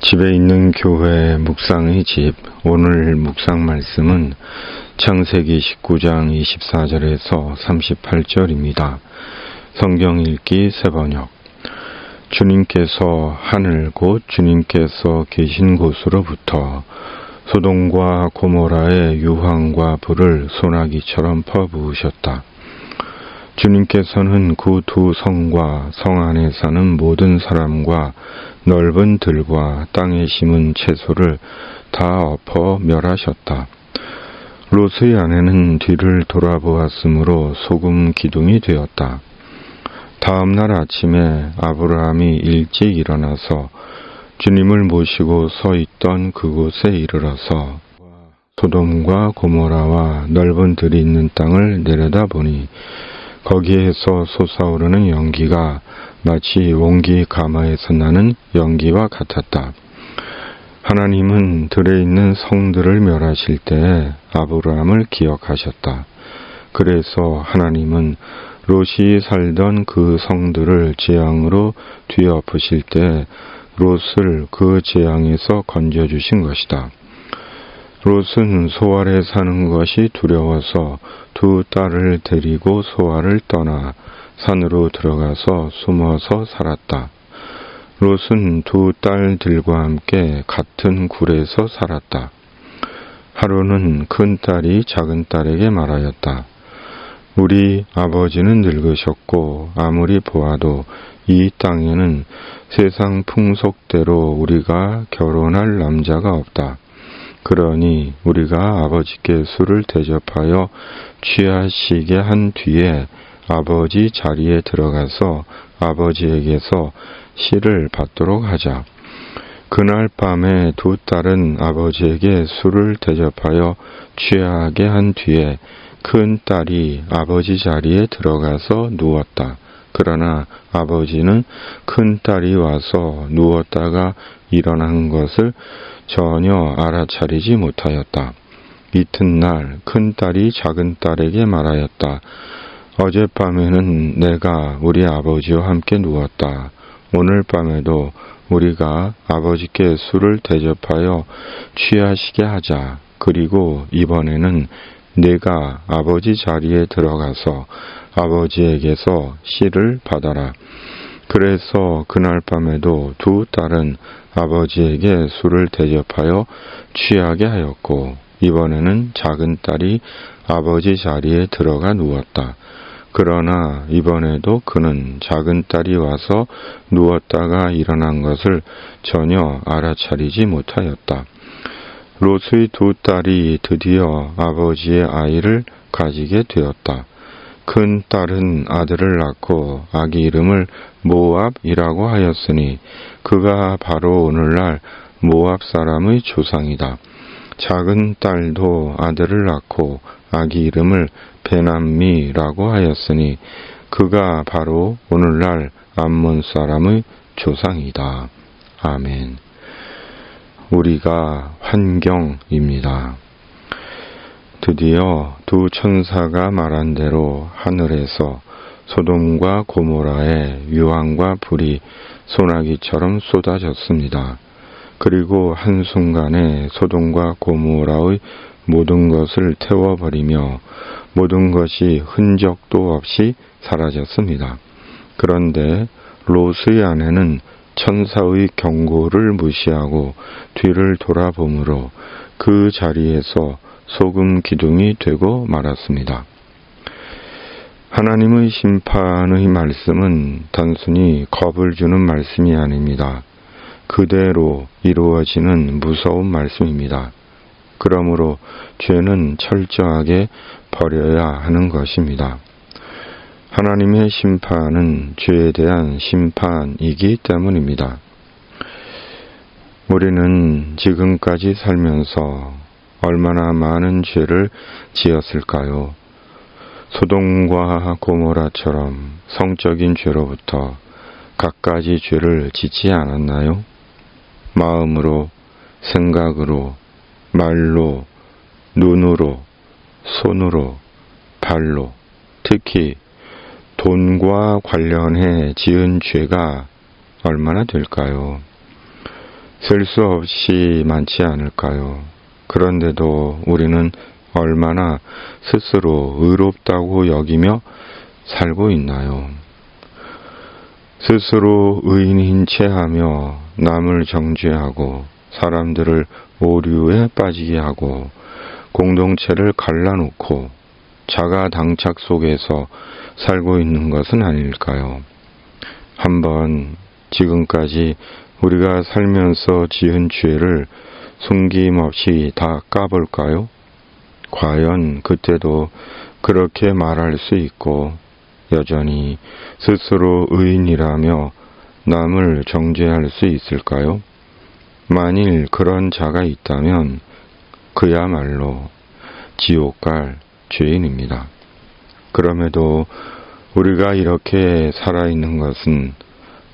집에 있는 교회 묵상의 집. 오늘 묵상 말씀은 창세기 19장 24절에서 38절입니다. 성경 읽기 새번역. 주님께서 하늘 곧 주님께서 계신 곳으로부터 소돔과 고모라의 유황과 불을 소나기처럼 퍼부으셨다. 주님께서는 그 두 성과 성 안에 사는 모든 사람과 넓은 들과 땅에 심은 채소를 다 엎어 멸하셨다. 롯의 아내는 뒤를 돌아보았으므로 소금 기둥이 되었다. 다음 날 아침에 아브라함이 일찍 일어나서 주님을 모시고 서 있던 그곳에 이르러서 소돔과 고모라와 넓은 들이 있는 땅을 내려다보니 거기에서 솟아오르는 연기가 마치 온기 가마에서 나는 연기와 같았다. 하나님은 들에 있는 성들을 멸하실 때 아브라함을 기억하셨다. 그래서 하나님은 롯이 살던 그 성들을 재앙으로 뒤엎으실 때 롯을 그 재앙에서 건져주신 것이다. 롯은 소알에 사는 것이 두려워서 두 딸을 데리고 소알을 떠나 산으로 들어가서 숨어서 살았다. 롯은 두 딸들과 함께 같은 굴에서 살았다. 하루는 큰 딸이 작은 딸에게 말하였다. 우리 아버지는 늙으셨고 아무리 보아도 이 땅에는 세상 풍속대로 우리가 결혼할 남자가 없다. 그러니 우리가 아버지께 술을 대접하여 취하시게 한 뒤에 아버지 자리에 들어가서 아버지에게서 씨를 받도록 하자. 그날 밤에 두 딸은 아버지에게 술을 대접하여 취하게 한 뒤에 큰 딸이 아버지 자리에 들어가서 누웠다. 그러나 아버지는 큰 딸이 와서 누웠다가 일어난 것을 전혀 알아차리지 못하였다. 이튿날 큰 딸이 작은 딸에게 말하였다. 어젯밤에는 내가 우리 아버지와 함께 누웠다. 오늘 밤에도 우리가 아버지께 술을 대접하여 취하시게 하자. 그리고 이번에는 내가 아버지 자리에 들어가서 아버지에게서 씨를 받아라. 그래서 그날 밤에도 두 딸은 아버지에게 술을 대접하여 취하게 하였고 이번에는 작은 딸이 아버지 자리에 들어가 누웠다. 그러나 이번에도 그는 작은 딸이 와서 누웠다가 일어난 것을 전혀 알아차리지 못하였다. 롯의 두 딸이 드디어 아버지의 아이를 가지게 되었다. 큰 딸은 아들을 낳고 아기 이름을 모압이라고 하였으니 그가 바로 오늘날 모압 사람의 조상이다. 작은 딸도 아들을 낳고 아기 이름을 베남미라고 하였으니 그가 바로 오늘날 암몬 사람의 조상이다. 아멘. 우리가 환경입니다. 드디어 두 천사가 말한 대로 하늘에서 소돔과 고모라의 유황과 불이 소나기처럼 쏟아졌습니다. 그리고 한순간에 소돔과 고모라의 모든 것을 태워버리며 모든 것이 흔적도 없이 사라졌습니다. 그런데 롯의 아내는 천사의 경고를 무시하고 뒤를 돌아보므로 그 자리에서 소금 기둥이 되고 말았습니다. 하나님의 심판의 말씀은 단순히 겁을 주는 말씀이 아닙니다. 그대로 이루어지는 무서운 말씀입니다. 그러므로 죄는 철저하게 버려야 하는 것입니다. 하나님의 심판은 죄에 대한 심판이기 때문입니다. 우리는 지금까지 살면서 얼마나 많은 죄를 지었을까요? 소돔과 고모라처럼 성적인 죄로부터 갖가지 죄를 짓지 않았나요? 마음으로, 생각으로, 말로, 눈으로, 손으로, 발로, 특히 돈과 관련해 지은 죄가 얼마나 될까요? 셀 수 없이 많지 않을까요? 그런데도 우리는 얼마나 스스로 의롭다고 여기며 살고 있나요? 스스로 의인인 채 하며 남을 정죄하고 사람들을 오류에 빠지게 하고 공동체를 갈라놓고 자가당착 속에서 살고 있는 것은 아닐까요? 한번 지금까지 우리가 살면서 지은 죄를 숨김없이 다 까볼까요? 과연 그때도 그렇게 말할 수 있고 여전히 스스로 의인이라며 남을 정죄할 수 있을까요? 만일 그런 자가 있다면 그야말로 지옥 갈 죄인입니다. 그럼에도 우리가 이렇게 살아있는 것은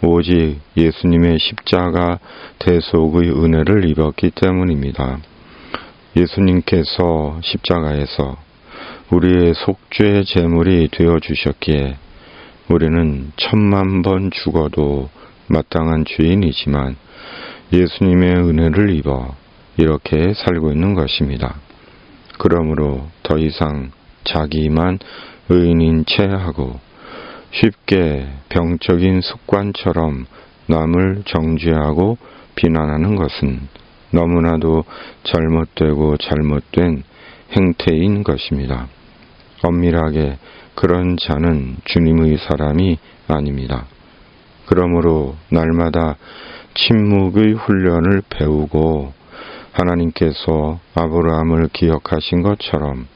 오직 예수님의 십자가 대속의 은혜를 입었기 때문입니다. 예수님께서 십자가에서 우리의 속죄 제물이 되어주셨기에 우리는 10,000번 죽어도 마땅한 죄인이지만 예수님의 은혜를 입어 이렇게 살고 있는 것입니다. 그러므로 더 이상 자기만 의인인 채 하고 쉽게 병적인 습관처럼 남을 정죄하고 비난하는 것은 너무나도 잘못되고 잘못된 행태인 것입니다. 엄밀하게 그런 자는 주님의 사람이 아닙니다. 그러므로 날마다 침묵의 훈련을 배우고 하나님께서 아브라함을 기억하신 것처럼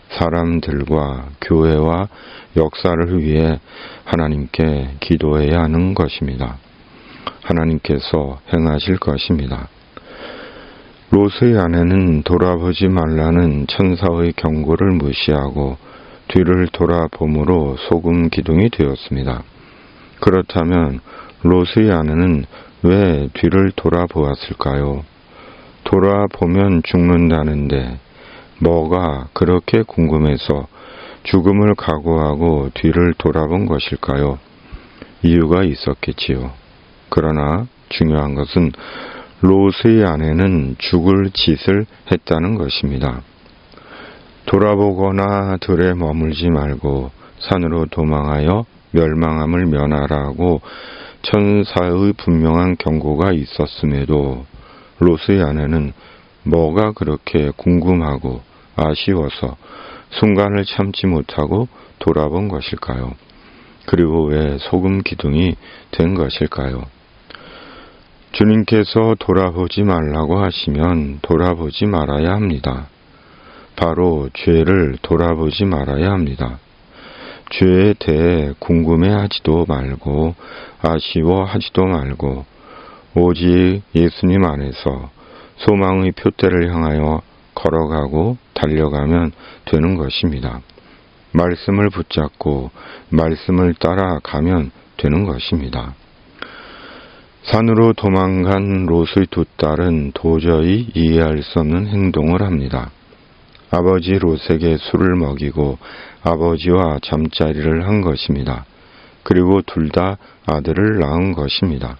사람들과 교회와 역사를 위해 하나님께 기도해야 하는 것입니다. 하나님께서 행하실 것입니다. 롯의 아내는 돌아보지 말라는 천사의 경고를 무시하고 뒤를 돌아봄으로 소금 기둥이 되었습니다. 그렇다면 롯의 아내는 왜 뒤를 돌아보았을까요? 돌아보면 죽는다는데 뭐가 그렇게 궁금해서 죽음을 각오하고 뒤를 돌아본 것일까요? 이유가 있었겠지요. 그러나 중요한 것은 롯의 아내는 죽을 짓을 했다는 것입니다. 돌아보거나 들에 머물지 말고 산으로 도망하여 멸망함을 면하라고 천사의 분명한 경고가 있었음에도 롯의 아내는 뭐가 그렇게 궁금하고 아쉬워서 순간을 참지 못하고 돌아본 것일까요? 그리고 왜 소금 기둥이 된 것일까요? 주님께서 돌아보지 말라고 하시면 돌아보지 말아야 합니다. 바로 죄를 돌아보지 말아야 합니다. 죄에 대해 궁금해하지도 말고 아쉬워하지도 말고 오직 예수님 안에서 소망의 표대를 향하여 걸어가고 달려가면 되는 것입니다. 말씀을 붙잡고 말씀을 따라가면 되는 것입니다. 산으로 도망간 롯의 두 딸은 도저히 이해할 수 없는 행동을 합니다. 아버지 롯에게 술을 먹이고 아버지와 잠자리를 한 것입니다. 그리고 둘 다 아들을 낳은 것입니다.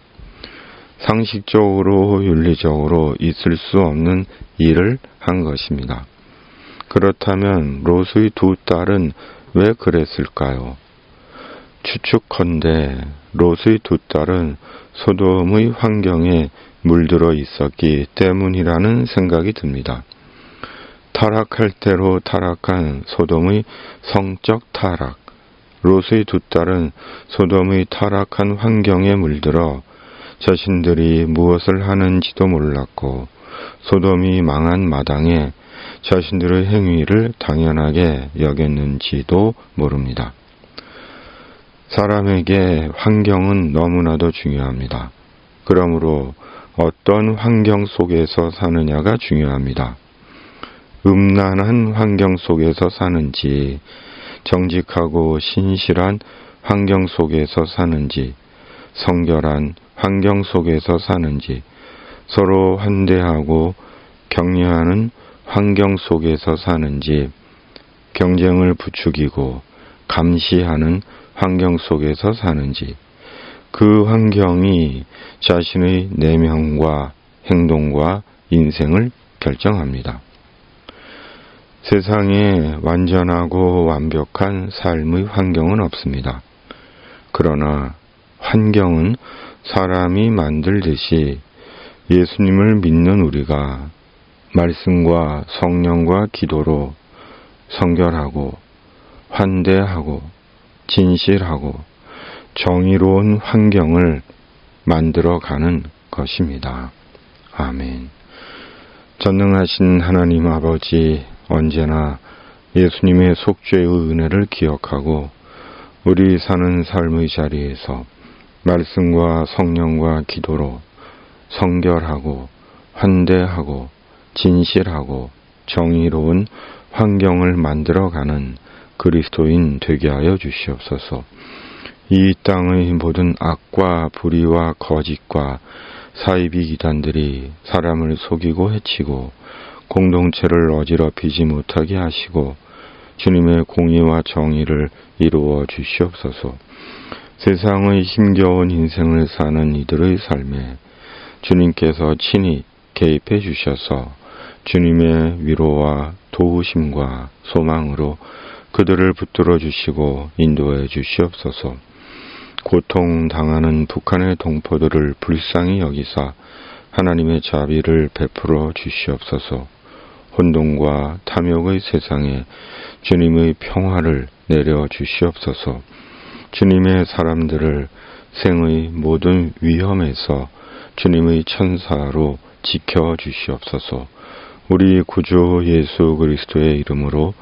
상식적으로 윤리적으로 있을 수 없는 일을 한 것입니다. 그렇다면 롯의 두 딸은 왜 그랬을까요? 추측컨대 롯의 두 딸은 소돔의 환경에 물들어 있었기 때문이라는 생각이 듭니다. 타락할 대로 타락한 소돔의 성적 타락, 롯의 두 딸은 소돔의 타락한 환경에 물들어 자신들이 무엇을 하는지도 몰랐고 소돔이 망한 마당에 자신들의 행위를 당연하게 여겼는지도 모릅니다. 사람에게 환경은 너무나도 중요합니다. 그러므로 어떤 환경 속에서 사느냐가 중요합니다. 음란한 환경 속에서 사는지, 정직하고 신실한 환경 속에서 사는지, 성결한 환경 속에서 사는지, 서로 환대하고 격려하는 환경 속에서 사는지, 경쟁을 부추기고 감시하는 환경 속에서 사는지, 그 환경이 자신의 내면과 행동과 인생을 결정합니다. 세상에 완전하고 완벽한 삶의 환경은 없습니다. 그러나 환경은 사람이 만들듯이 예수님을 믿는 우리가 말씀과 성령과 기도로 성결하고 환대하고 진실하고 정의로운 환경을 만들어가는 것입니다. 아멘. 전능하신 하나님 아버지, 언제나 예수님의 속죄의 은혜를 기억하고 우리 사는 삶의 자리에서 말씀과 성령과 기도로 성결하고 환대하고 진실하고 정의로운 환경을 만들어가는 그리스도인 되게 하여 주시옵소서. 이 땅의 모든 악과 불의와 거짓과 사이비 기단들이 사람을 속이고 해치고 공동체를 어지럽히지 못하게 하시고 주님의 공의와 정의를 이루어 주시옵소서. 세상의 힘겨운 인생을 사는 이들의 삶에 주님께서 친히 개입해 주셔서 주님의 위로와 도우심과 소망으로 그들을 붙들어 주시고 인도해 주시옵소서. 고통당하는 북한의 동포들을 불쌍히 여기사 하나님의 자비를 베풀어 주시옵소서. 혼돈과 탐욕의 세상에 주님의 평화를 내려 주시옵소서. 주님의 사람들을 생의 모든 위험에서 주님의 천사로 지켜 주시옵소서. 우리 구주 예수 그리스도의 이름으로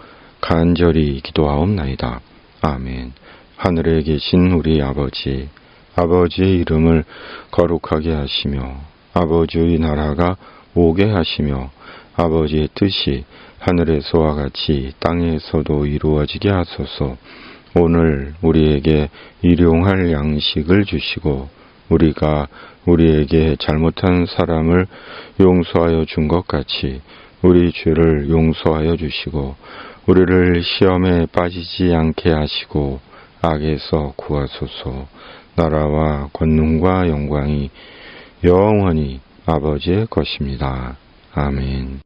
간절히 기도하옵나이다. 아멘. 하늘에 계신 우리 아버지, 아버지의 이름을 거룩하게 하시며 아버지의 나라가 오게 하시며 아버지의 뜻이 하늘에서와 같이 땅에서도 이루어지게 하소서. 오늘 우리에게 일용할 양식을 주시고 우리가 우리에게 잘못한 사람을 용서하여 준 것 같이 우리 죄를 용서하여 주시고 우리를 시험에 빠지지 않게 하시고 악에서 구하소서. 나라와 권능과 영광이 영원히 아버지의 것입니다. 아멘.